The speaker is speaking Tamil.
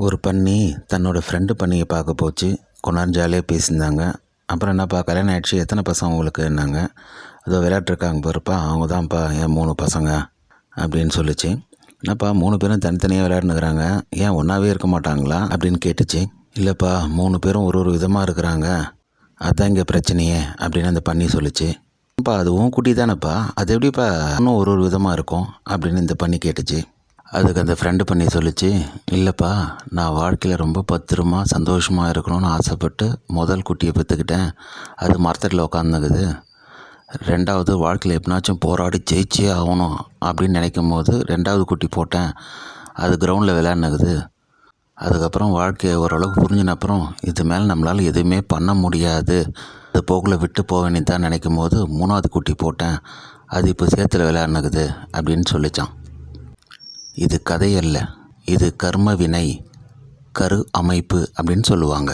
ஒரு பன்னி தன்னோட ஃப்ரெண்டு பன்னியை பார்க்க போச்சு. கொஞ்ச நேரம் ஜாலியாக பேசியிருந்தாங்க. அப்புறம் என்னப்பா கல்யாணம் ஆகிடுச்சு, எத்தனை பசங்க உங்களுக்குன்னாங்க. அதோ விளையாட்ருக்காங்க பாருப்பா, அவங்க தான்ப்பா என் 3 பசங்க அப்படின்னு சொல்லிச்சு. என்னப்பா 3 பேரும் தனித்தனியாக விளையாடுனுக்குறாங்க, ஏன் ஒன்றாவே இருக்க மாட்டாங்களா அப்படின்னு கேட்டுச்சு. இல்லைப்பா 3 பேரும் ஒரு விதமாக இருக்கிறாங்க, அதுதான் இங்கே பிரச்சனையே அப்படின்னு அந்த பன்னி சொல்லிச்சு. அப்பா அது உன் குட்டி தானேப்பா, அது எப்படிப்பா இன்னும் ஒரு விதமாக இருக்கும் அப்படின்னு இந்த பன்னி கேட்டுச்சு. அதுக்கு அந்த ஃப்ரெண்டு பண்ணி சொல்லிச்சு, இல்லைப்பா நான் வாழ்க்கையில் ரொம்ப பத்திரமா சந்தோஷமாக இருக்கணும்னு ஆசைப்பட்டு முதல் குட்டியை பெற்றுக்கிட்டேன். அது மரத்தடியில் உட்காந்துக்குது. 2வது வாழ்க்கையில் எப்படினாச்சும் போராடி ஜெயிச்சே ஆகணும் அப்படின்னு நினைக்கும் போது 2வது குட்டி போட்டேன். அது கிரவுண்டில் விளையாடுனுக்குது. அதுக்கப்புறம் வாழ்க்கையை ஓரளவுக்கு புரிஞ்சின அப்புறம் இது மேலே நம்மளால் எதுவுமே பண்ண முடியாது, அது போக்கில் விட்டு போவேன்னு தான் நினைக்கும் போது 3வது குட்டி போட்டேன். அது இப்போ சேத்துல விளையாடுனுக்குது அப்படின்னு சொல்லிச்சான். இது கதை அல்ல, இது கர்ம வினை, கரு அமைப்பு அப்படின்னு சொல்லுவாங்க.